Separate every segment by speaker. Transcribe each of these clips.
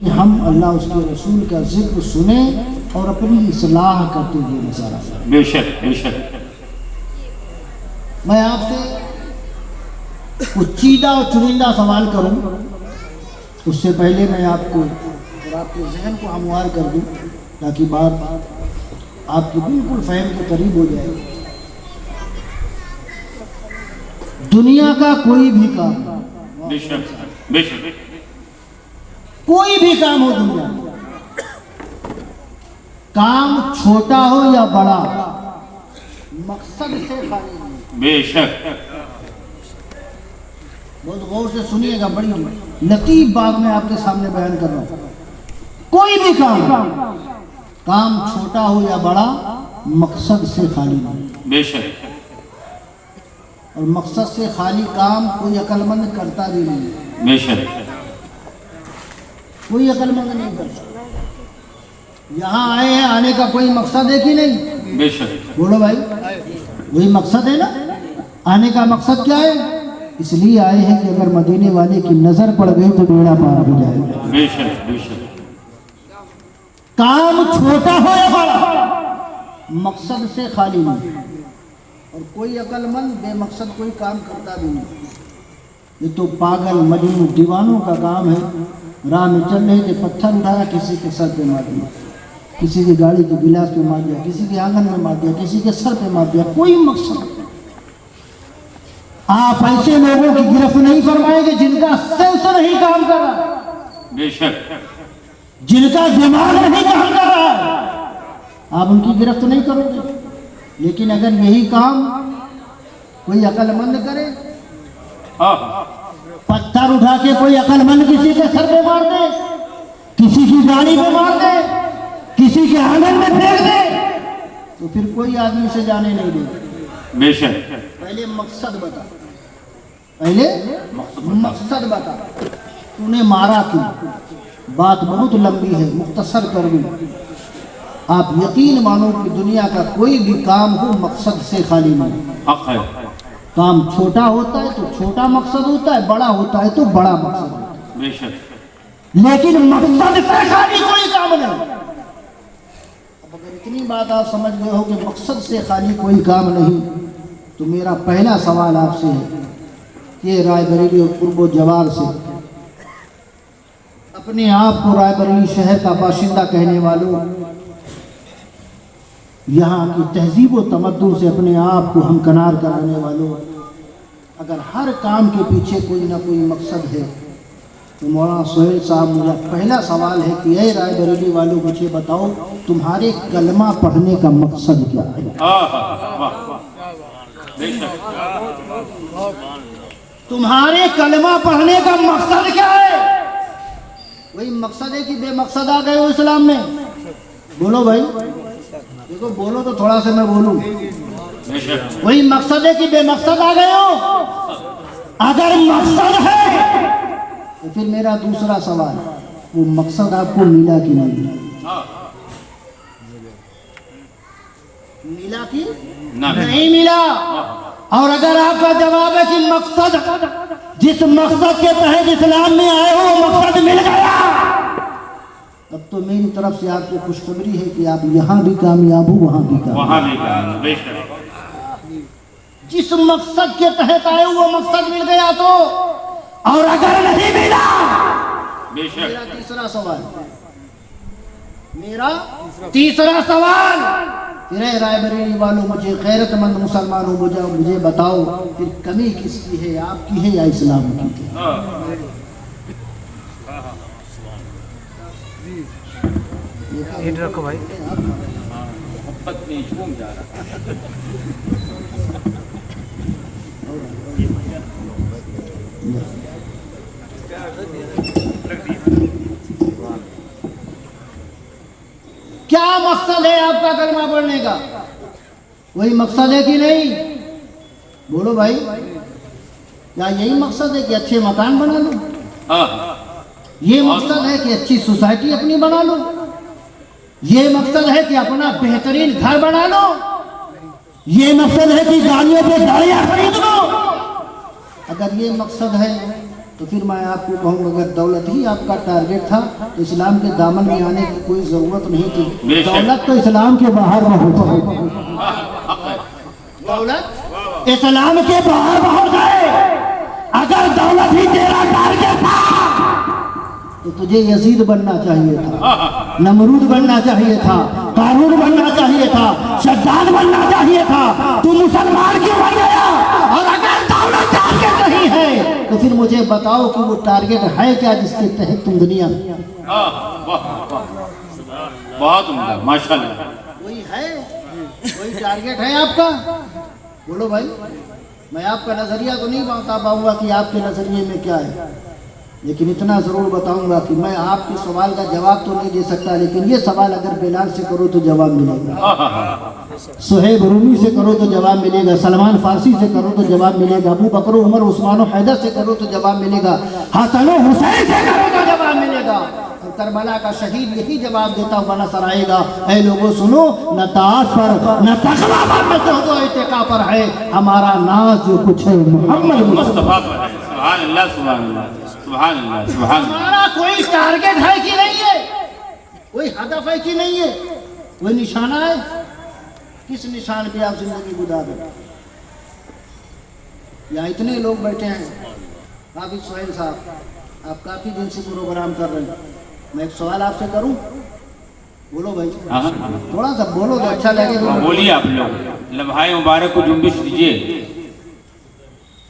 Speaker 1: کہ ہم اللہ اس کے رسول کا ذکر سنیں اور اپنی اصلاح کرتے ہوئے نظر آئے۔
Speaker 2: بے شک بے شک۔
Speaker 1: میں آپ سے کچھ چیدہ اور چنندہ سوال کروں، اس سے پہلے میں آپ کو اور آپ کے ذہن کو ہموار کر دوں تاکہ بات آپ کی بالکل فہم کے قریب ہو جائے۔ دنیا کا کوئی بھی کام،
Speaker 2: بے شک بے شک،
Speaker 1: کوئی بھی کام ہو دنیا میں، کام چھوٹا ہو یا بڑا، مقصد سے خالی نہیں۔
Speaker 2: بے شک۔
Speaker 1: بہت غور سے سنیے گا، بڑی لطیف بات میں آپ کے سامنے بیان کر رہا ہوں۔ کوئی بھی کام چھوٹا ہو یا بڑا، مقصد سے خالی نہیں۔
Speaker 2: بے شک۔
Speaker 1: اور مقصد سے خالی کام کوئی عقل مند کرتا بھی نہیں،
Speaker 2: بے شک۔
Speaker 1: کوئی عقل مند نہیں کرتا۔ یہاں آئے ہیں، آنے کا کوئی مقصد ہے کہ نہیں؟
Speaker 2: بے شک۔
Speaker 1: بولو بھائی، وہی مقصد ہے نا؟ آنے کا مقصد کیا ہے؟ اس لیے آئے ہیں کہ اگر مدینے والے کی نظر پڑ گئی تو بیڑا پار ہو جائے گا۔
Speaker 2: بے شک بے شک۔
Speaker 1: کام چھوٹا ہو یا بڑا، مقصد سے خالی نہیں۔ اور کوئی عقل مند بے مقصد کوئی کام کرتا بھی نہیں۔ یہ تو پاگل مجنون دیوانوں کا کام ہے، راہ میں چل رہے تھے، پتھر اٹھایا، کسی کے سر پہ مار دیا، کسی کی گاڑی کے گلاس پہ مار دیا، کسی کے آنگن میں مار دیا، کسی کے سر پہ مار دیا، کوئی مقصد نہیں۔ آپ ایسے لوگوں کی گرفت نہیں فرمائیں گے جن کا سینس نہیں کام کر رہا،
Speaker 2: بے شک۔
Speaker 1: جن کا دماغ نہیں کام کر رہا ہے، آپ ان کی گرفت نہیں کرو گے۔ لیکن اگر یہی کام کوئی عقل مند کرے، پتھر اٹھا کے کوئی عقل مند کسی کے سر پہ مار دے، کسی کی گاڑی پہ مار دے، کسی کے آنگن میں پھینک دے، تو پھر کوئی آدمی سے جانے نہیں دے۔
Speaker 2: بے شک۔
Speaker 1: پہلے مقصد بتا، پہلے مقصد بتا، تو نے مارا کیوں؟ بات بہت لمبی ہے، مختصر کر دوں۔ آپ یقین مانو کہ دنیا کا کوئی بھی کام ہو مقصد سے خالی نہیں۔
Speaker 2: حق ہے۔
Speaker 1: کام چھوٹا ہوتا ہے تو چھوٹا مقصد ہوتا ہے، بڑا ہوتا ہے تو بڑا مقصد ہوتا ہے،
Speaker 2: بے شک۔
Speaker 1: لیکن مقصد سے خالی کوئی کام نہیں۔ اب اگر اتنی بات آپ سمجھ گئے ہو کہ مقصد سے خالی کوئی کام نہیں، تو میرا پہلا سوال آپ سے ہے کہ رائے بریلی اور قرب و جوار سے، اپنے آپ کو رائے بریلی شہر کا باشندہ کہنے والوں، یہاں کی تہذیب و تمدن سے اپنے آپ کو ہمکنار کرانے والوں، اگر ہر کام کے پیچھے کوئی نہ کوئی مقصد ہے تو مولانا سہیل صاحب، میرا پہلا سوال ہے کہ اے رائے بریلی والوں، مجھے بتاؤ تمہارے کلمہ پڑھنے کا مقصد کیا ہے؟
Speaker 2: بے شک۔
Speaker 1: تمہارے کلمہ پڑھنے کا مقصد کیا ہے؟ وہی مقصد ہے کہ بے مقصد آ گئے ہو اسلام میں؟ بولو بھائی، دیکھو بولو تو تھوڑا سے میں بولوں۔
Speaker 2: بے شک۔
Speaker 1: وہی مقصد ہے کہ بے مقصد آ گئے ہو؟ اگر مقصد ہے تو پھر میرا دوسرا سوال، وہ مقصد آپ کو ملا کہ نہیں ملا؟ کہ نہیں ملا؟ اور اگر آپ کا جواب ہے کہ مقصد، جس مقصد کے تحت اسلام میں آئے ہو وہ مقصد مل گیا، اب تو میری طرف سے آپ کو خوشخبری ہے کہ آپ یہاں بھی کامیاب ہو، وہاں بھی کامیاب۔
Speaker 2: بے شک۔
Speaker 1: جس مقصد کے تحت آئے ہو وہ مقصد مل گیا تو، اور اگر نہیں ملا،
Speaker 2: بے شک۔
Speaker 1: میرا تیسرا سوال، میرا تیسرا سوال، پھر اے رائے بریلی والوں، مجھے غیرت مند مسلمانوں، مجھے بتاؤ پھر کمی کس کی ہے، آپ کی ہے یا اسلام کی ہے؟
Speaker 3: ایڈ رکھو بھائی۔
Speaker 2: محبت میں جھوم جا رہا۔
Speaker 1: کیا مقصد ہے آپ کا کلمہ پڑھنے کا؟ وہی مقصد ہے کہ نہیں؟ بولو بھائی، کیا یہی مقصد ہے کہ اچھے مکان بنا لو؟ یہ مقصد ہے کہ اچھی سوسائٹی اپنی بنا لو؟ یہ مقصد ہے کہ اپنا بہترین گھر بنا لو؟ یہ مقصد ہے کہ گاڑیوں پہ گاڑیاں خرید لو؟ اگر یہ مقصد ہے تو پھر میں آپ کو کہوں گا اگر دولت ہی آپ کا ٹارگیٹ تھا تو اسلام کے دامن میں آنے کی کوئی ضرورت نہیں تھی. دولت تو اسلام کے باہر نہ ہوتا ہے. دولت اسلام کے باہر ہو جائے. اگر دولت ہی تیرا ٹارگیٹ تھا تو تجھے یزید بننا چاہیے تھا, نمرود بننا چاہیے تھا, قارون بننا چاہیے تھا, شداد بننا چاہیے تھا. تو مسلمان کیوں بن گیا؟ اور اگر دولت ٹارگیٹ نہیں ہے تو پھر مجھے بتاؤ کہ وہ ٹارگیٹ ہے کیا جس کے تحت تم دنیا میں.
Speaker 2: بہت عمدہ, ماشاءاللہ.
Speaker 1: وہی ہے, وہی ٹارگیٹ ہے آپ کا. بولو بھائی, میں آپ کا نظریہ تو نہیں بتا پاؤں گا کہ آپ کے نظریے میں کیا ہے, لیکن اتنا ضرور بتاؤں گا کہ میں آپ کے سوال کا جواب تو نہیں دے سکتا, لیکن یہ سوال اگر بلال سے کرو تو جواب ملے گا, صہیب رومی سے کرو تو جواب ملے گا, سلمان فارسی سے کرو تو جواب ملے گا, ابو بکر عمر عثمان و حیدر سے کرو تو جواب ملے گا, حسن و حسین سے کرو تو جواب ملے گا. اور کربلا کا شہید یہی جواب دیتا ہوا نظر آئے گا, اے لوگوں سنو, نہ تاج پر نہ تخلا پر نہ زہد و اتقا پر ہے ہمارا ناز, جو کچھ ہے محمد
Speaker 2: مصطفیٰ پر ہے. سبحان اللہ, سبحان اللہ, سبحان اللہ, سبحان اللہ.
Speaker 1: ہمارا کوئی ٹارگیٹ ہے کہ نہیں ہے, کوئی ہدف ہے کہ نہیں ہے, کوئی نشانہ ہے؟ کس نشان پہ آپ زندگی گزار رہے ہیں؟ یا اتنے لوگ بیٹھے ہیں. حافظ سہیل صاحب, آپ کافی دن سے پروگرام کر رہے ہیں, میں ایک سوال آپ سے کروں؟ بولو بھائی, تھوڑا سا بولو تو اچھا لگے.
Speaker 2: بولیے آپ لوگ, لمحہ مبارک کو جنبش دیجیے.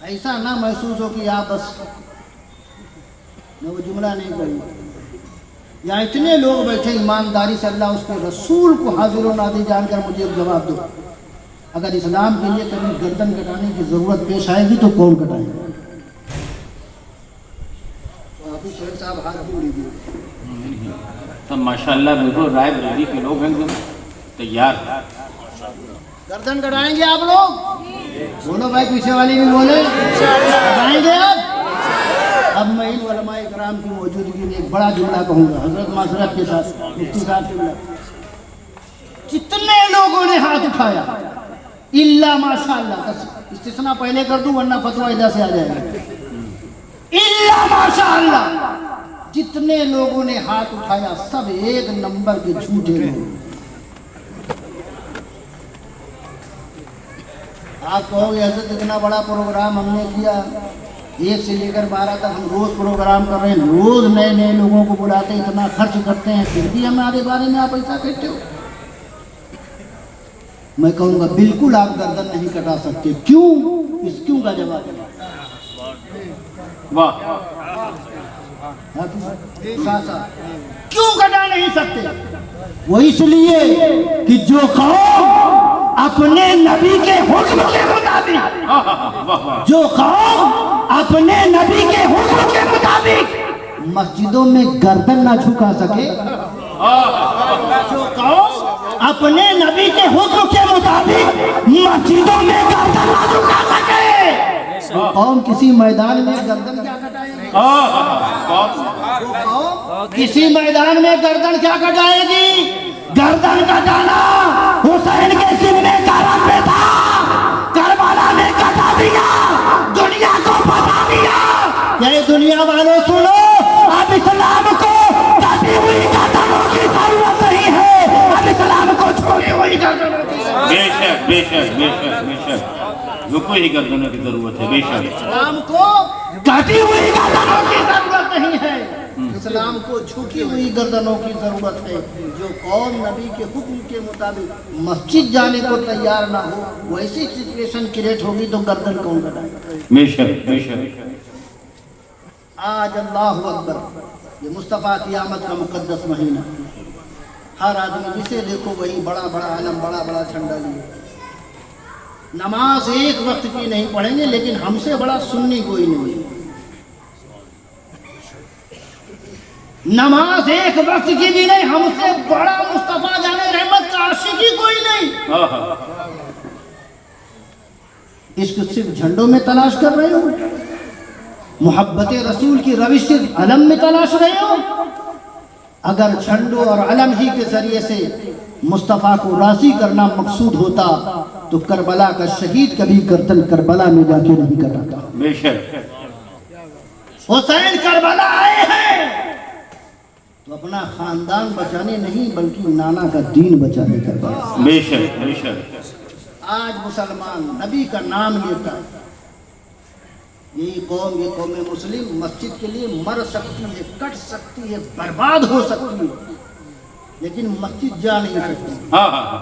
Speaker 1: ایسا نہ محسوس ہو کہ آپ بس, میں وہ جملہ نہیں کہوں. یا اتنے لوگ بیٹھے, ایمانداری سے اللہ اس کے رسول کو حاضر و نادر جان کر مجھے ایک جواب دو, اگر اسلام کے لیے کبھی گردن کٹانے کی ضرورت پیش آئے گی تو کون کٹائے گا؟ تو حافظ سہیل صاحب ہاتھ کیوں لیجیے؟
Speaker 2: تو ماشاءاللہ بالکل رائے بریلی کے لوگ ہیں تیار.
Speaker 1: گردن کٹائیں گے آپ لوگ؟ بولو بھائی, پیچھے والی بھی بولے, کٹائیں گے آپ؟ اب میں ان علماء اکرام کی موجودگی میں ایک بڑا جملہ کہوں گا, حضرت معذرت کے ساتھ, مفتی صاحب کے بلا. جتنے لوگوں نے ہاتھ اٹھایا الا ماشاءاللہ, استثناء پہلے کر دوں ورنہ فتویٰ ادھر سے آ جائے گا, الا ماشاءاللہ جتنے لوگوں نے ہاتھ اٹھایا سب ایک نمبر کے جھوٹے لوگ. آپ کہو گے حضرت اتنا بڑا پروگرام ہم نے کیا, 1 سے لے کر 12 تک ہم روز پروگرام کر رہے ہیں, روز نئے نئے لوگوں کو بلاتے ہیں, اتنا خرچ کرتے ہیں, پھر بھی ہمارے بارے میں آپ ایسا کہتے ہو. میں کہوں گا بالکل آپ گردن نہیں کٹا سکتے. کیوں؟ اس کیوں کا جواب ہے. کیوں کٹا نہیں سکتے؟ وہ اس لیے کہ جو قوم اپنے نبی کے حکم کے مطابق, جو قوم اپنے نبی کے حکم کے مطابق مسجدوں میں گردن نہ جھکا سکے, جو قوم اپنے نبی کے حکم کے مطابق مسجدوں میں گردن نہ جھکا سکے, وہ قوم کسی میدان میں گردن کیا کٹائے گی؟ وہ قوم کسی میدان میں گردن کیا کٹائے گی؟ گردن کٹانا حسین کے ذمہ کارم پہ تھا, کربلا نے کٹا دیا, دنیا کو بتا دیا. کہ دنیا والوں سنو, اب اسلام کو کٹی ہوئی گردنوں کی ضرورت نہیں ہے, اب اسلام کو چھوڑی ہوئی گردنوں کی ضرورت ہے.
Speaker 2: بے شک, بے شک, بے شک, بے شک, رکو ہی گردنوں کی ضرورت ہے. بے شک,
Speaker 1: اسلام کو کٹی ہوئی گردنوں کی ضرورت نہیں ہے, اسلام کو جھکی ہوئی گردنوں کی ضرورت ہے. جو قوم نبی کے حکم کے مطابق مسجد جانے کو تیار نہ ہو, ویسی سچویشن کریٹ ہوگی تو گردن کون کٹائے گا؟
Speaker 2: بے شک, بے شک.
Speaker 1: آج اللہ اکبر, یہ مصطفیٰ کی آمد کا مقدس مہینہ, ہر آدمی جسے دیکھو وہی بڑا بڑا علم, بڑا بڑا جھنڈا لیے. نماز ایک وقت کی نہیں پڑھیں گے, لیکن ہم سے بڑا سنی کوئی نہیں. نماز ایک وقت کی بھی نہیں, ہم سے بڑا مصطفیٰ جانے رحمت کا عاشقی کوئی نہیں. عشق صرف جھنڈوں میں تلاش کر رہے ہو, محبت رسول کی روش صرف علم میں تلاش رہے ہو. اگر جھنڈوں اور علم ہی کے ذریعے سے مصطفیٰ کو راضی کرنا مقصود ہوتا تو کربلا کا شہید کبھی گردن کربلا میں جا کے نہیں کٹاتا.
Speaker 2: بے شک.
Speaker 1: حسین کربلا آئے ہیں تو اپنا خاندان بچانے نہیں بلکہ نانا کا دین بچانے کربلا۔
Speaker 2: بے شک بے شک۔
Speaker 1: آج مسلمان نبی کا نام لیتا ہے، یہی قوم، یہ قوم مسلم مسجد کے لیے مر سکتی ہے، کٹ سکتی ہے، برباد ہو سکتی ہے، لیکن مسجد جا نہیں سکتی۔
Speaker 2: ہاں ہاں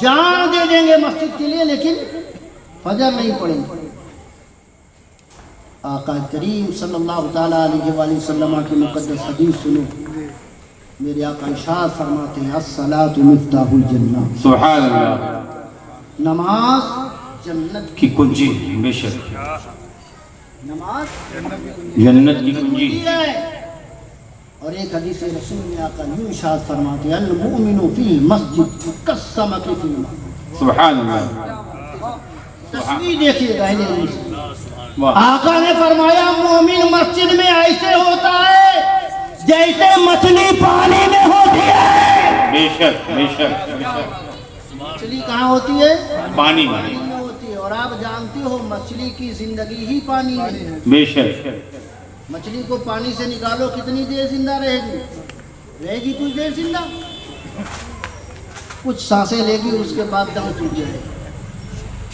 Speaker 1: جان دے دیں گے مسجد کے لیے لیکن فجر نہیں پڑیں گے۔ آقا کریم صلی اللہ تعالیٰ علیہ وآلہ وسلم کی مقدس حدیث سنو، میرے آقا ارشاد فرماتے ہیں الصلاۃ مفتاح الجنہ،
Speaker 2: سبحان اللہ،
Speaker 1: نماز جنت
Speaker 2: کی کنجی، بے شک
Speaker 1: نماز
Speaker 2: جنت کی کنجی
Speaker 1: ہے۔ اور ایک حدیث رسول میں آقا یوں ارشاد فرماتے ہیں المؤمن فی مسجد کالسمک فی الماء۔
Speaker 2: سبحان اللہ،
Speaker 1: تصویر دیکھیے گا
Speaker 2: واہ،
Speaker 1: آقا نے فرمایا مومن مسجد میں ایسے ہوتا ہے جیسے مچھلی پانی میں ہوتی ہے۔
Speaker 2: بے شک بے شک بے شک۔
Speaker 1: مچھلی کہاں ہوتی ہے؟
Speaker 2: پانی
Speaker 1: پانی میں ہوتی ہے، اور آپ جانتے ہو مچھلی کی زندگی ہی پانی ہے۔
Speaker 2: بے شک۔
Speaker 1: مچھلی کو پانی سے نکالو کتنی دیر زندہ رہے گی؟ رہے گی کچھ دیر زندہ، کچھ سانسیں لے گی، اس کے بعد دم ٹوٹ جائے گا۔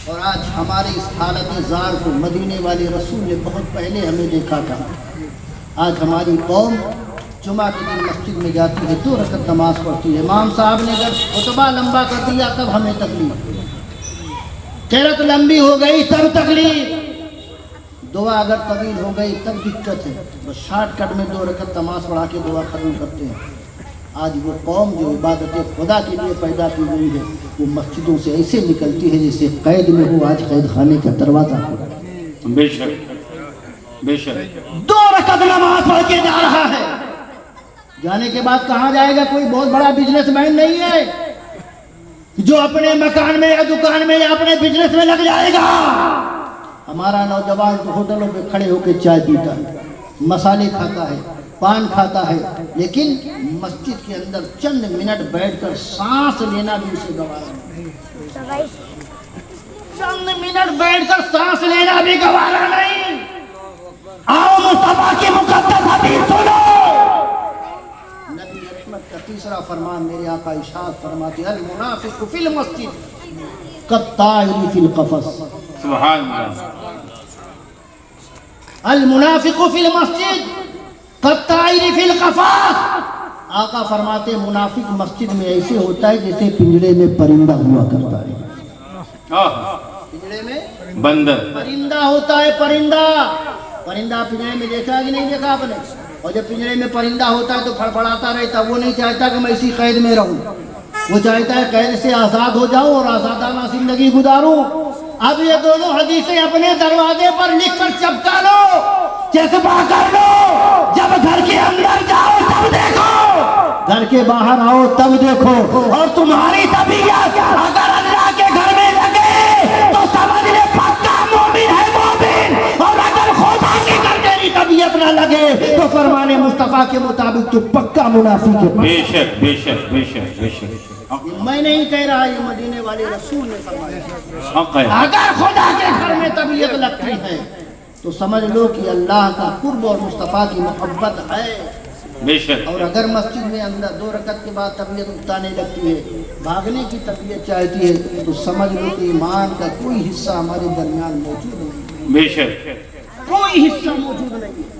Speaker 1: اور آج ہمارے اس حالت زار کو مدینے والے رسول نے بہت پہلے ہمیں دیکھا تھا۔ آج ہماری قوم جمعہ کے دن مسجد میں جاتی ہے، 2 رکعت نماز پڑھتی ہے، امام صاحب نے اگر خطبہ لمبا کر دیا تب ہمیں تکلیف، قرات لمبی ہو گئی تب تکلیف، دعا اگر طویل ہو گئی تب دقت ہے، بس شارٹ کٹ میں 2 رکعت نماز پڑھا کے دعا ختم کرتے ہیں۔ آج وہ قوم جو عبادت خدا کے لیے پیدا کی گئی ہے وہ مسجدوں سے ایسے نکلتی ہے جیسے قید میں ہو آج قید خانے کا دروازہ کھلا ہے۔
Speaker 2: بے شک بے شک۔
Speaker 1: 2 رکعت نماز پڑھ کے جا رہا ہے، جانے کے بعد کہاں جائے گا؟ کوئی بہت بڑا بزنس مین نہیں ہے جو اپنے مکان میں یا دکان میں یا اپنے بزنس میں لگ جائے گا۔ ہمارا نوجوان تو ہوٹلوں پہ کھڑے ہو کے چائے پیتا ہے، مسالے کھاتا ہے، پان کھاتا ہے، لیکن مسجد کے اندر چند منٹ بیٹھ کر سانس لینا بھی اسے گوارا نہیں، چند منٹ بیٹھ کر سانس لینا بھی گوارا نہیں۔ آؤ مصطفیٰ کی مقدس حدیث سنو، نبی رحمت کا تیسرا فرمان میرے آقا ارشاد فرماتے ہیں المنافق فی المسجد کالطائر فی القفص۔
Speaker 2: سبحان اللہ،
Speaker 1: المنافق فی المسجد کالطائر فی القفص۔ آقا فرماتے ہیں منافق مسجد میں ایسے ہوتا ہے جیسے پنجرے میں پرندہ ہوا کرتا ہے۔ پنجرے میں
Speaker 2: بندر،
Speaker 1: پرندہ ہوتا ہے، پرندہ پنجرے میں دیکھا کہ نہیں دیکھا آپ نے؟ اور جب پنجرے میں پرندہ ہوتا ہے تو پھڑپڑاتا رہتا، وہ نہیں چاہتا کہ میں اسی قید میں رہوں، وہ چاہتا ہے قید سے آزاد ہو جاؤں اور آزادانہ زندگی گزاروں۔ اب یہ دونوں حدیثیں اپنے دروازے پر لکھ کر چپکا لو، چسپا کر لو، جب گھر کے اندر جاؤ تب دیکھو، گھر کے باہر آؤ تب دیکھو، اور تمہاری طبیعت اگر اللہ کے گھر میں لگے تو سمجھ لے پکا مومن ہے مومن، اور اگر خدا کے گھر تیری طبیعت نہ لگے تو فرمان مصطفیٰ کے مطابق تو پکا منافق ہے۔
Speaker 2: بے شک بے شک بے شک بے شک۔
Speaker 1: میں نہیں کہہ رہا، یہ مدینے والے رسول نے فرمایا۔
Speaker 2: حق ہے۔
Speaker 1: اگر خدا کے گھر میں طبیعت لگتی ہے تو سمجھ لو کہ اللہ کا قرب اور مصطفیٰ کی محبت ہے۔
Speaker 2: بے شک۔
Speaker 1: اور اگر مسجد میں اندر 2 رکعت کے بعد طبیعت اکتانے لگتی ہے، بھاگنے کی طبیعت چاہتی ہے، تو سمجھ لو کہ ایمان کا کوئی حصہ ہمارے درمیان موجود نہیں،
Speaker 2: بے شک۔
Speaker 1: کوئی حصہ موجود نہیں ہے۔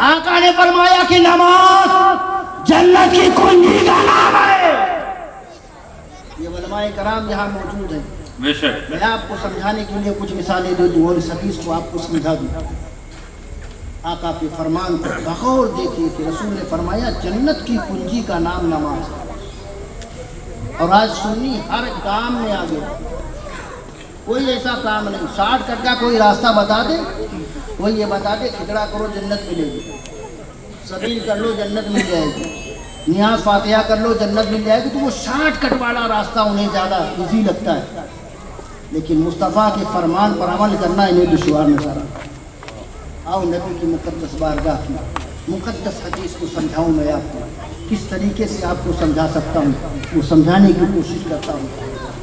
Speaker 1: آقا نے فرمایا کہ نماز جنت کی کنجی کا نام ہے۔ یہ علماء کرام یہاں موجود ہیں،
Speaker 2: بے شک۔
Speaker 1: میں آپ کو سمجھانے کے لیے کچھ مثالیں دے دوں اور اس حدیث کو آپ کو سمجھا دوں۔ آقا کے فرمان کو بغور دیکھیے کہ رسول نے فرمایا جنت کی کنجی کا نام نماز ہے۔ اور آج سنی ہر کام میں آگے، کوئی ایسا کام نہیں شارٹ کٹ کا کوئی راستہ بتا دے، کوئی یہ بتا دے کھچڑا کرو جنت ملے گی، سبیل کر لو جنت مل جائے گی، نیاز فاتحہ کر لو جنت مل جائے گی، تو وہ شارٹ کٹ والا راستہ انہیں زیادہ ایزی لگتا ہے، لیکن مصطفیٰ کے فرمان پر عمل کرنا انہیں دشوار نظر آتا ہے۔ آؤ نبی کی مقدس بارگاہ کی مقدس حدیث کو سمجھاؤں، میں آپ کو کس طریقے سے آپ کو سمجھا سکتا ہوں وہ سمجھانے کی کوشش کرتا ہوں۔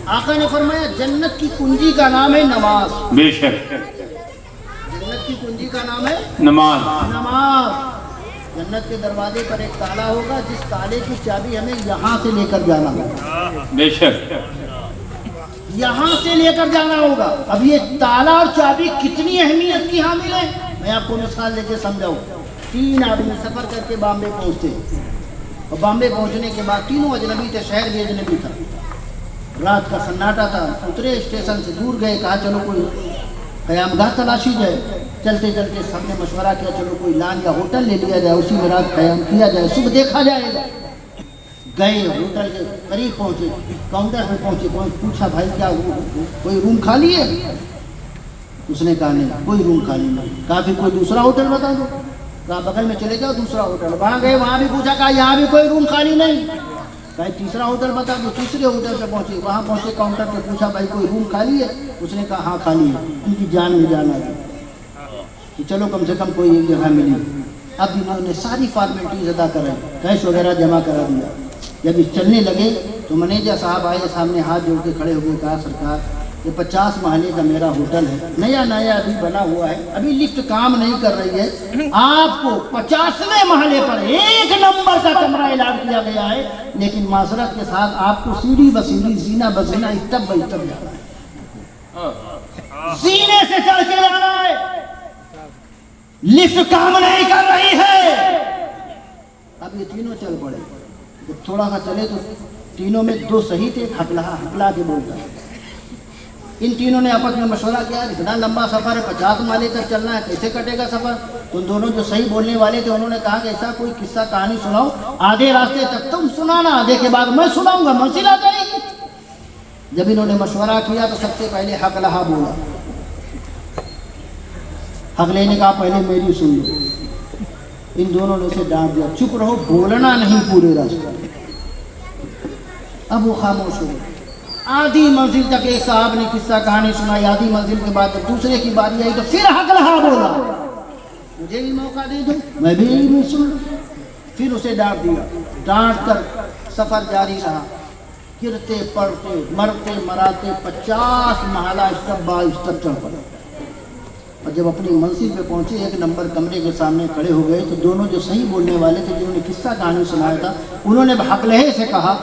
Speaker 1: آقا نے فرمایا جنت کی کنجی کا نام ہے نماز۔
Speaker 2: بے شک۔
Speaker 1: جنت की कुंजी का नाम है
Speaker 2: नमाज।
Speaker 1: नमाज। जन्नत के दरवाजे पर एक ताला होगा, जिस ताले की चाबी हमें यहाँ से लेकर जाना होगा,
Speaker 2: बेशक
Speaker 1: यहाँ से लेकर जाना होगा। अब ये ताला और चाबी कितनी अहमियत की हामिल है, मैं आपको मिसाल देके समझाऊं। 3 आदमी सफर करके बॉम्बे पहुंचते, और बॉम्बे पहुंचने के बाद तीनों अजनबी थे, शहर भी अजनबी था, रात का सन्नाटा था। उतरे स्टेशन से दूर गए, कहा चलो कोई क़यामगाह तलाशी जाए। चलते चलते सबने मशवरा किया चलो कोई लान या होटल ले लिया जाए, उसी में रात क़याम किया जाए, सुबह देखा जाएगा। गए होटल के करीब पहुंचे, काउंटर पे पहुंचे, पूछा भाई क्या कोई रूम खाली है? उसने कहा नहीं कोई रूम खाली नहीं। कहा फिर कोई दूसरा होटल बता दो। कहा बगल में चले जाओ दूसरा होटल। वहाँ गए, वहाँ भी पूछा, कहा यहाँ भी कोई रूम खाली नहीं। कहा तीसरा होटल बता दो। तीसरे होटल पे पहुंचे, वहाँ पहुंचे काउंटर पे पूछा भाई कोई रूम खाली है? उसने कहा हाँ खाली है, उनकी जान में जाना है कि चलो कम से कम कोई एक जगह मिली। अब इन्होंने सारी फॉर्मेलिटीज अदा कराई, कैश वगैरह जमा करा दिया। जब ये चलने लगे तो मैनेजर साहब आए, सामने हाथ जोड़ के खड़े हो गए, कहा सरकार ये 50 महले का मेरा होटल है, नया नया अभी बना हुआ है, अभी लिफ्ट काम नहीं कर रही है, आपको 50वें महले पर 1 नंबर का कमरा ऐलान किया गया है, लेकिन मासरत के साथ आपको सीढ़ी बसीढ़ी जीना बसीना स्टेप बाई स्टेप जाना है, सीने से चढ़ के जाना है, लिफ्ट काम नहीं कर रही है। अब ये तीनों चल पड़े। जब थोड़ा सा चले तो तीनों में 2 सही थे, हकला के बोलता। इन तीनों ने आपस में मशवरा किया, इतना लंबा सफ़र है, 50 माले तक चलना है, कैसे कटेगा सफ़र? तो उन दोनों जो सही बोलने वाले थे उन्होंने कहा कि ऐसा कोई किस्सा कहानी सुनाओ, आधे रास्ते तक तुम सुनाना, आधे के बाद मैं सुनाऊंगा, मंजिल आ जाएगी। जब इन्होंने मशवरा किया तो सबसे पहले हकला बोला। हकले ने कहा पहले मेरी सुन लो। इन दोनों ने उसे डांट दिया, चुप रहो, बोलना नहीं पूरे रास्ते। अब वो खामोश हो गए। आधी मंजिल तक एक साहब ने किस्सा कहानी सुनाई, आधी मंजिल के बाद जब दूसरे की बारी आई तो फिर हकला बोला, मुझे भी मौका दे दो, मैं भी यही में सुन लूं। फिर उसे डांट दिया, डांट कर सफर जारी रहा, गिरते पड़ते मरते मराते 50 महला स्टेप बाय स्टेप चढ़ पड़ा। और जब अपनी मंजिल पे पहुंचे, 1 नंबर कमरे के सामने खड़े हो गए तो दोनों जो सही बोलने वाले थे, जिन्होंने किस्सा कहानी सुनाया था, उन्होंने हकलहे से कहा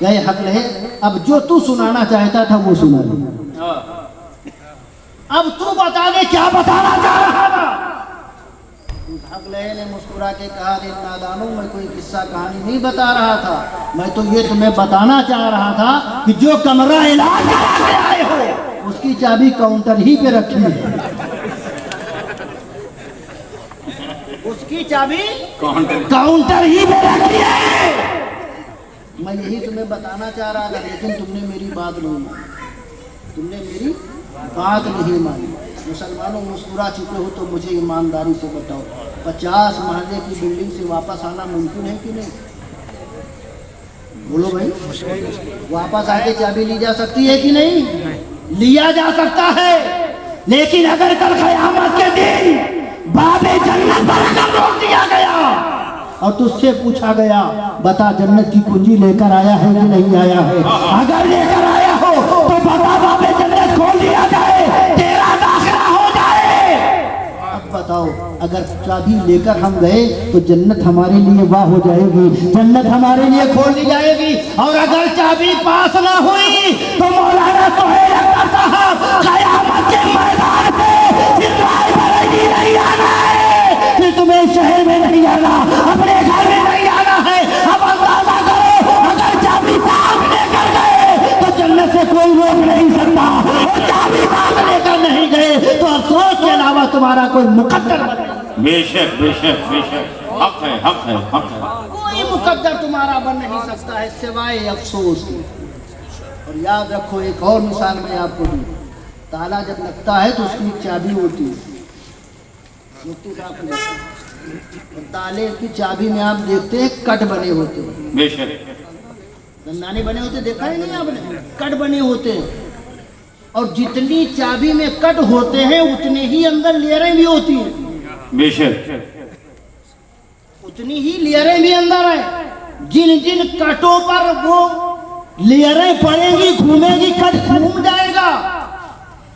Speaker 1: ये हकलहे, अब जो तू सुनाना चाहता था वो सुना ले, अब तू बता दे क्या बताना चाह रहा था। हकलहे ने मुस्कुरा के कहा रे नादानो, मैं कोई किस्सा कहानी नहीं बता रहा था, मैं तो ये तुम्हें बताना चाह रहा था कि जो कमरा ऐलान करा के आए हो उसकी चाबी काउंटर ही पे रखी है, उसकी चाबी काउंटर ही पे रखी है। मैं यही तुम्हें बताना चाह रहा था, लेकिन तुमने मेरी बात नहीं मानी, तुमने मेरी बात नहीं मानी। मुसलमानों मुस्कुरा चुके हो तो मुझे ईमानदारी से बताओ, 50 महले की बिल्डिंग से वापस आना मुमकिन है कि नहीं? बोलो भाई, वापस आके चाबी ली जा सकती है कि नहीं? लिया जा सकता है, लेकिन अगर कल क़यामत के दिन बाबे जन्नत पर अगर रोक दिया गया और तुझसे पूछा गया बता जन्नत की कुंजी लेकर आया है कि नहीं आया है, अगर लेकर आया हो तो बता बाबे जन्नत खोल दिया जाए, तेरा दाखिला हो जाए। अब बताओ, अगर चाबी लेकर हम गए तो जन्नत हमारे लिए वाह हो जाएगी, जन्नत हमारे लिए खोल दी जाएगी, और अगर चाबी पास ना हुई तो मौलाना सोहेल अख्तर साहब क़यामत के मैदान पे नहीं आना है, फिर तुम्हें शहर में नहीं आना, अपने घर में नहीं आना है। अब अंदाजा करो, अगर चाबी साथ लेकर गए तो जन्नत से कोई रोक नहीं सकता, और चाबी साथ लेकर नहीं गए तो अफसोस के अलावा तुम्हारा कोई मुकद्दर बने।
Speaker 2: बेशक बेशक बेशक, हक है हक है हक है।
Speaker 1: कोई मुकद्दर तुम्हारा बन नहीं सकता है सिवाय अफसोस के। और याद रखो, एक और मिसाल मैं आपको दूं, ताला जब लगता है तो उसकी एक चाबी होती है, ताले की चाबी में आप देखते हैं कट बने होते हैं,
Speaker 2: बेशक
Speaker 1: दंदाने बने होते, देखा है नहीं आपने? कट बने होते हैं, और जितनी चाबी में कट होते हैं उतने ही अंदर लेयरें भी होती हैं,
Speaker 2: बेशक
Speaker 1: उतनी ही लेयरें भी अंदर हैं। जिन जिन कटों पर वो लेयरें पड़ेंगी, घूमेगी, कट घूम जाएगा,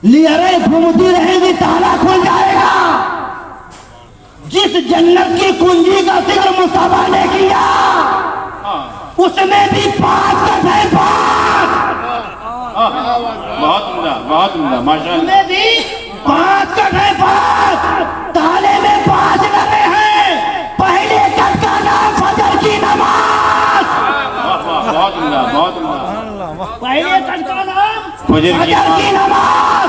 Speaker 1: लियरें घूमती रहेंगी ताला खुल जाएगा। जिस जन्नत की कुंजी का जिक्र मुस्तफा ने किया उसमें भी 5 कट है, 5।
Speaker 2: बहुत उम्दा माशाअल्लाह।
Speaker 1: उसमें भी 5 कट है, 5। ताले में 5 लगे हैं। पहले कट का नाम फजर की नमाज।
Speaker 2: बहुत उम्दा
Speaker 1: पहले कट का नाम
Speaker 2: फजर
Speaker 1: की नमाज,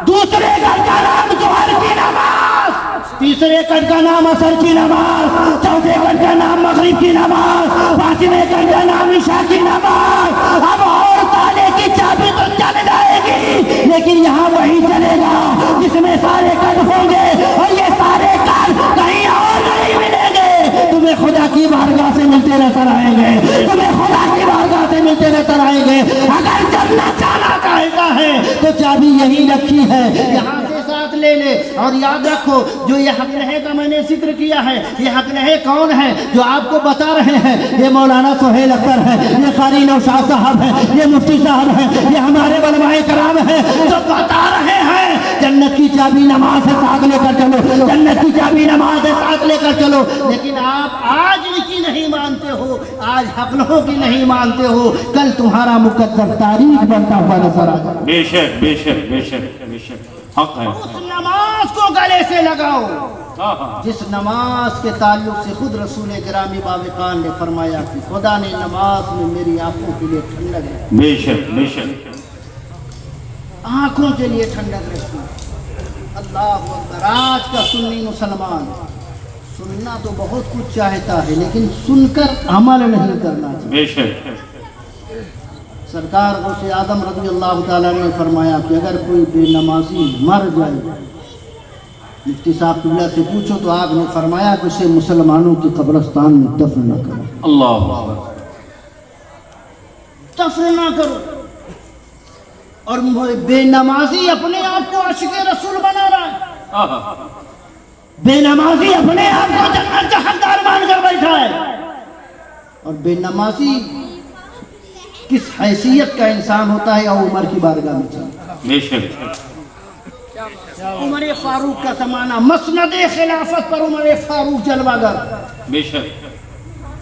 Speaker 1: दूसरे कट का नाम ज़ोहर की नमाज, तीसरे कट का नाम असर की नमाज, चौथे कट का नाम मगरिब की नमाज, 5वें कट का नाम इशा की नमाज। अब और ताले की चाबी तो चल जाएगी, लेकिन यहाँ वही चलेगा जिसमें सारे कट होंगे, और ये सारे कट कहीं और नहीं मिलेंगे। तुम्हें खुदा की बारगाह से मिलते नजर आएंगे, तुम्हें खुदा की बारगाह से मिलते नजर आएंगे। अगर जन्नत जाना चाहता है तो चाबी यही रखी है, यहाँ से साथ ले ले। और याद रखो, जो ये हक़ का मैंने जिक्र किया है, ये हक़ कौन है जो आपको बता रहे हैं? ये मौलाना सोहेल अख्तर है, ये कारी नौशाद साहब है, ये मुफ्ती साहब है, ये हमारे उलमाए कराम है, जो बता रहे हैं जन्नत की चाबी नमाज है, साथ लेकर चलो, जन्नत की चाबी नमाज है, साथ लेकर चलो। लेकिन आप आज इनकी नहीं मानते हो, आज हक़लों की नहीं मानते हो, कल तुम्हारा मुकद्दर तारीख बनता हुआ नजर आ जाए।
Speaker 2: बेशक बेशक बेशक बेशक हक है।
Speaker 1: उस नमाज को गले से लगाओ जिस नमाज के ताल्लुक से खुद रसूल गिरामी बाबिकान ने फरमाया कि खुदा ने नमाज में मेरी आंखों के लिए ठंडक रखी।
Speaker 2: बेशक बेशक
Speaker 1: आंखों के लिए ठंडक रखी। अल्लाह अकबर। आज का सुन्नी मुसलमान सुनना तो बहुत कुछ चाहता है, लेकिन सुनकर अमल नहीं करना चाहिए।
Speaker 2: बेशक
Speaker 1: सरकार गौसे आदम रज़ी अल्लाह ताला ने फरमाया कि अगर कोई बेनमाजी मर जाए, मुफ्ती साहब किबला से पूछो तो आपने फरमाया कि उसे मुसलमानों के कब्रिस्तान में दफन न करो।
Speaker 2: अल्लाह
Speaker 1: दफन न करो। और बेनमाजी अपने आप को आशिक़े रसूल बना रहा है, बेनमाजी अपने आप को जन्नत का हकदार मानकर बैठा है। और बेनमाजी किस हैसियत का इंसान होता है, और उमर की बारगाह में चला।
Speaker 2: बेशक
Speaker 1: उमर फारूक का ज़माना, मसनदे खिलाफत पर उमर फारूक जलवागर।
Speaker 2: बेशक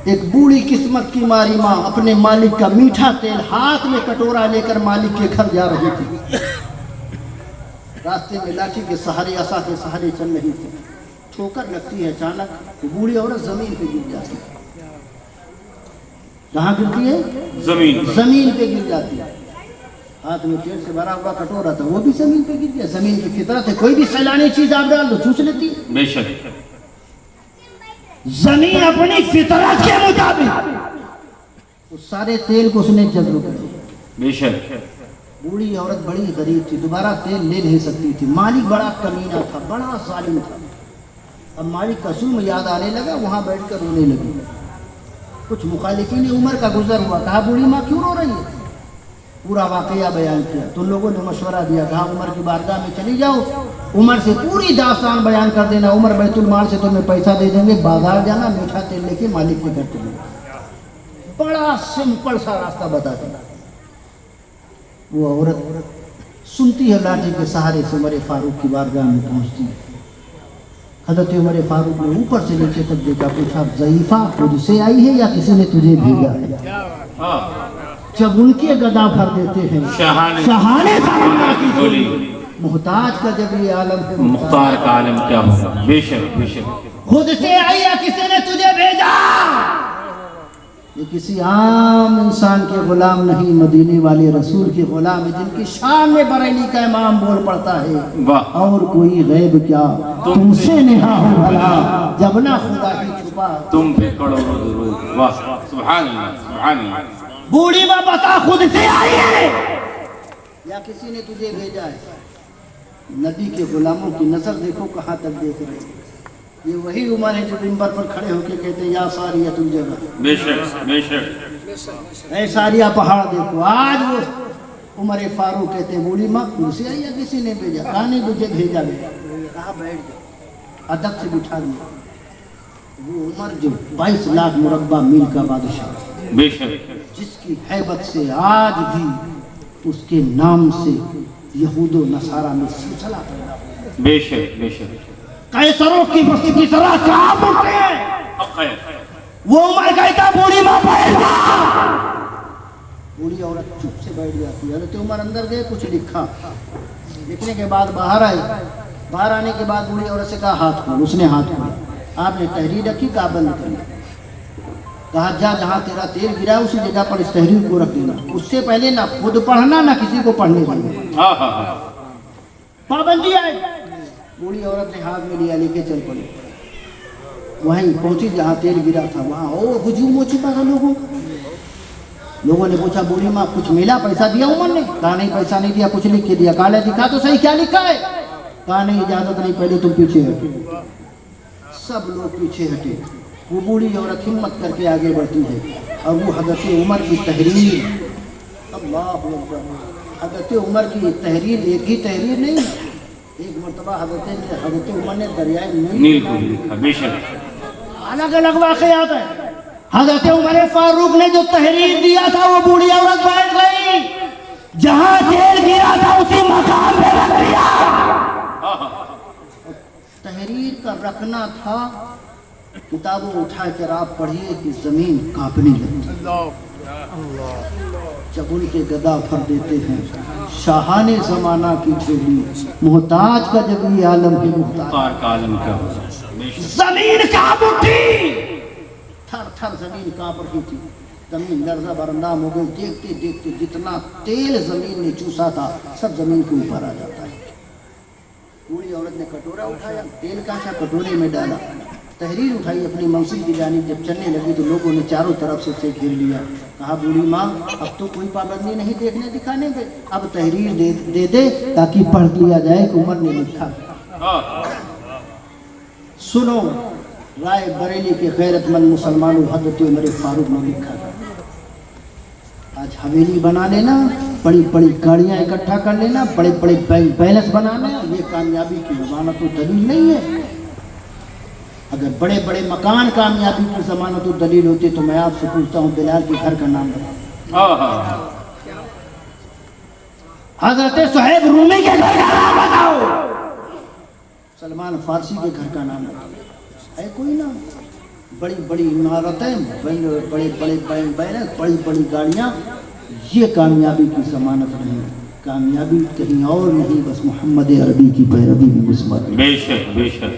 Speaker 1: एक बूढ़ी किस्मत की मारी माँ अपने मालिक का मीठा तेल हाथ में कटोरा लेकर मालिक के घर जा रही थी। रास्ते में लाठी के सहारे, असा के सहारे चल रही थी। ठोकर लगती है अचानक, बूढ़ी औरत जमीन पे गिर जाती है। कहाँ गिरती है? जमीन पे गिर जाती है। हाथ में तेल से भरा हुआ कटोरा था, वो भी जमीन पे गिर गया। जमीन की फितरत है, कोई भी सैलानी चीज आप डाल दो चूस लेती है।
Speaker 2: बेशक
Speaker 1: जमीन अपनी फितरत के मुताबिक उस सारे तेल को उसने जज्ब कर दिया।
Speaker 2: बेशक
Speaker 1: बूढ़ी औरत बड़ी गरीब थी, दोबारा तेल ले नहीं सकती थी। मालिक बड़ा कमीना था, बड़ा जालिम था। अब मालिक का जुल्म याद आने लगा, वहां बैठकर रोने लगी। कुछ मुखालिफिन उमर का गुजर हुआ, कहा बूढ़ी माँ क्यों रो रही है? पूरा वाकया बयान किया। तो लोगों ने मशवरा दिया, कहा उमर की बारगाह में चली जाओ, उमर से पूरी दास्तान बयान कर देना। उमर बैतुल माल से तुम्हें पैसा दे देंगे, बाजार जाना, मीठा तेल लेके मालिक के घर चले। बड़ा सिंपल सा रास्ता बता देना। वो औरत सुनती है, लाठी के सहारे से उमर फारूक की बारगाह में पहुंचती है। हज़रत उमर फारूक ने ऊपर से नीचे तक देखा, पूछा ज़ईफ़ा खुद से आई है या किसी ने तुझे भेजा है? जब उनके गदा भर देते हैं शहाने की मोहताज का जब ये आलम है,
Speaker 2: मुख्तार का आलम क्या होगा? बेशक बेशक
Speaker 1: खुद से आई या किसी ने तुझे भेजा? ये किसी आम इंसान के गुलाम नहीं, मदीने वाले रसूल के गुलाम है, जिनकी शान में बरेली का इमाम बोल पड़ता है, और कोई गैब क्या तुमसे नेहा हो भला, जब ना खुदा ही छुपा
Speaker 2: तुम पे करोड़ों दुरूद। वाह सुभान अल्लाह सुभान अल्लाह।
Speaker 1: बूढ़ी माँ बता, खुद से आई है या किसी ने तुझे भेजा है? नबी के गुलामों की नजर देखो कहाँ तक देख रहे हैं। ये वही उमर है जो मिंबर पर खड़े होकर कहते हैं या सारिया तुम जगह।
Speaker 2: बेशक बेशक
Speaker 1: ऐ सारिया पहाड़ देखो। आज वो उमर फारूक कहते हैं बूढ़ी माँ खुद से आई या किसी ने भेजा? कहा नहीं मुझे भेजा गया। कहा बैठ जाओ, अदब से बिठा दिया। वो उमर जो 22 लाख मुरब्बा मील का बादशाह,
Speaker 2: बेशक
Speaker 1: जिसकी हैबत से आज भी उसके नाम से यहूद व नसारा में सिलसिला पैदा हो।
Speaker 2: बेशक बेशक
Speaker 1: कैसरों की बस्ती की तरह कांप उठते हैं।
Speaker 2: हक है।
Speaker 1: वो उमर कहता बूढ़ी माँ बैठ जा। बूढ़ी औरत चुप से बैठ जाती है। हज़रत उमर अंदर गए, कुछ लिखा, लिखने के बाद बाहर आए। बाहर आने के बाद बूढ़ी औरत से कहा हाथ खोल। उसने हाथ खोला। आपने तहरीर रखी, कहा बंद करी। कहा जा जहाँ तेरा तेल गिरा उसी जगह पर इस तहरीर को रख देना। उससे पहले ना खुद पढ़ना ना किसी को पढ़ने देना।
Speaker 2: हाँ हाँ हाँ
Speaker 1: पाबंदी है। बूढ़ी औरत ने हाथ में लिया, लेके चल पड़ी। वहीं पहुंची जहाँ तेल गिरा था। वहाँ ओ हुजूम हो चुका था। लोगों ने पूछा बूढ़ी माँ कुछ मिला, पैसा दिया उमर ने? कहा नहीं पैसा नहीं दिया, कुछ लिख के दिया। काले दिखा तो सही, क्या लिखा है? कहा नहीं इजाजत नहीं, पहले तुम पीछे हटे। सब लोग पीछे हटे। वो बूढ़ी औरत हिम्मत करके आगे बढ़ती है और वो हज़रत उमर की तहरीर, अल्लाह अकबर, हज़रत उमर की तहरीर, एक ही तहरीर नहीं, एक मरतबा हज़रत उमर ने दरियाए
Speaker 2: नील को लिखा। बेशक
Speaker 1: अलग अलग वाक़यात है। हज़रत उमर फारूक ने जो तहरीर दिया था वो बूढ़ी औरत बैठ गई। जहाँ तेल गिरा था उसी मकान पे रख दिया। तहरीर का रखना था। किताबों उठा कर आप पढ़िए कि जमीन कांपने लगती। जब उनके गदा फर देते हैं शाहाने जमाना की चोली, मोहताज का जब ये आलम है,
Speaker 2: मुख्तार का आलम क्या होगा।
Speaker 1: जमीन कांप उठी। थर थर जमीन कांप रही थी। जमीन लर्जा बरंदाम हो गई। देखते देखते जितना तेल जमीन ने चूसा था सब जमीन के ऊपर आ जाता है। बूढ़ी औरत ने कटोरा उठाया, तेल का कटोरे में डाला, तहरीर उठाई, अपनी मंजिल की जानिब जब चलने लगी तो लोगों ने चारों तरफ से उसे घेर लिया। कहा बूढ़ी माँ अब तो कोई पाबंदी नहीं देखने दिखाने दे, अब तहरीर दे ताकि पढ़ लिया जाए कि उमर ने लिखा। सुनो राय बरेली के गैरतमंद मुसलमानों, हज़रत उमर फारूक ने लिखा था आज हवेली बना लेना, बड़ी बड़ी गाड़ियाँ इकट्ठा कर लेना, बड़े बड़े बैलेंस बनाना, ये कामयाबी की जमानत तो दलील नहीं है। अगर बड़े बड़े मकान कामयाबी की जमानत तो दलील होती तो मैं आपसे पूछता हूँ बिलाल के घर का नाम बताओ। हजरत सुहैब रूमी के घर का नाम बताओ। सलमान फारसी के घर का नाम बताओ। है कोई नाम? बड़ी बड़ी इमारतें, बड़े बड़े बैलेंस, बड़ी बड़ी गाड़ियाँ, ये कामयाबी की जमानत नहीं। कामयाबी कहीं और नहीं, बस मोहम्मद अरबी की पैरवी में मुस्मत।
Speaker 2: बेशक बेशक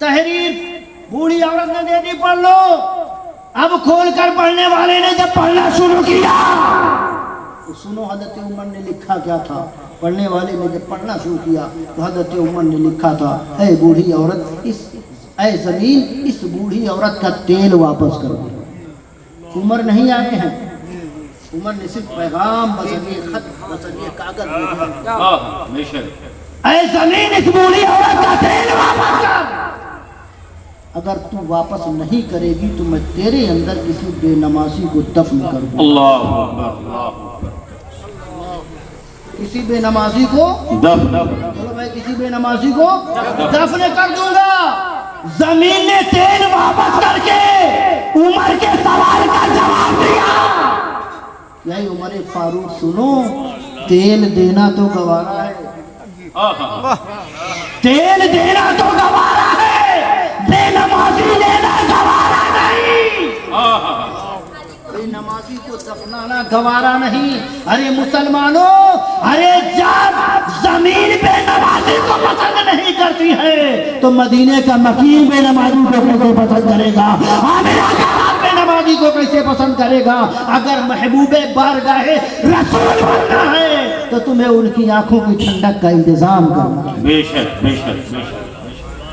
Speaker 1: तहरीर बूढ़ी औरत ने दे दी, पढ़ लो। अब खोल कर पढ़ने वाले ने जब पढ़ना शुरू किया तो सुनो हज़रत उमर ने लिखा क्या था। पढ़ने वाले ने जब पढ़ना शुरू किया तो हज़रत उमर ने लिखा था, ऐ बूढ़ी औरत, ऐ ज़मीन, इस बूढ़ी औरत का तेल वापस कर दो। उमर नहीं आए हैं, उमर ने सिर्फ पैगाम बसरिए खत बसरिए कागज भेजा। ऐ ज़मीन, इस बूढ़ी औरत का तेल वापस कर। अगर तू वापस नहीं करेगी तो मैं तेरे अंदर किसी बेनमाजी को दफन कर दूंगा।
Speaker 2: अल्लाह अल्लाह।
Speaker 1: किसी बेनमाजी को बोलो भाई, किसी बेनमाजी को दफन कर दूंगा। जमीन ने तेल वापस करके उमर के सवाल का जवाब दिया। यही उमर फारूक सुनो, तेल देना तो गवारा है, तेल देना तो गवारा है, बेनमाजी लेना गवारा नहीं। बेनमाजी को दफनाना गवारा नहीं। अरे मुसलमानों, अरे जब जमीन बेनमाजी को पसंद नहीं करती है तो मदीने का मकीन बेनमाजी को कैसे पसंद करेगा? आमिना का हाथ बेनमाजी को कैसे पसंद करेगा? अगर महबूबे बारगाहे रसूल बनना है तो तुम्हें उनकी आंखों की ठंडक का इंतजाम करना।
Speaker 2: बेशक बेशक बेशक।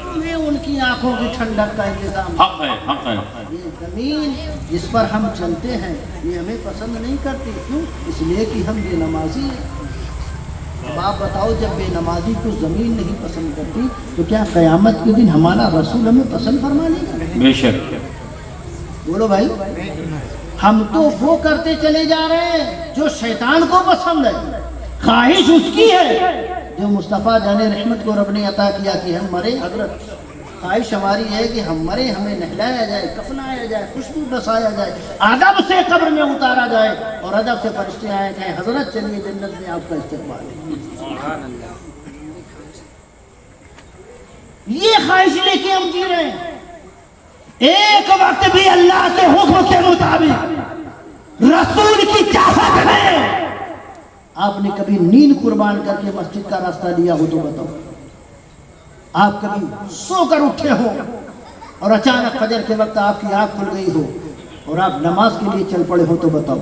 Speaker 1: तुम्हें उनकी आंखों की ठंडक का इंतजाम।
Speaker 2: हक है हक है।
Speaker 1: ये जमीन जिस पर हम चलते हैं ये हमें पसंद नहीं करती। क्यों? इसलिए कि हम बेनमाजी हैं। अब आप बताओ, जब बेनमाजी को जमीन नहीं पसंद करती तो क्या क़यामत के दिन हमारा रसूल हमें पसंद फरमा लेगा?
Speaker 2: बेशक।
Speaker 1: बोलो भाई, हम तो वो करते चले जा रहे हैं जो शैतान को पसंद है, ख्वाहिश उसकी है। जो मुस्तफ़ा जाने रहमत को रब ने अता किया कि हम मरे, हजरत خواہش ہماری ہے کہ ہمیں نہلایا جائے، کفنایا جائے، خوشبو بسایا جائے، ادب سے قبر میں اتارا جائے، اور ادب سے فرشتے آئے کہیں حضرت چلیے جنت میں آپ کا استقبال ہے۔ یہ خواہش لے کے ہم جی رہے ہیں۔ ایک وقت بھی اللہ کے حکم کے مطابق رسول کی چاہت ہے۔ آپ نے کبھی نیند قربان کر کے مسجد کا راستہ لیا ہو تو بتاؤ؟ آپ کبھی سو کر اٹھے ہو اور اچانک فجر کے وقت آپ کی آنکھ کھل گئی ہو اور آپ نماز کے لیے چل پڑے ہو تو بتاؤ؟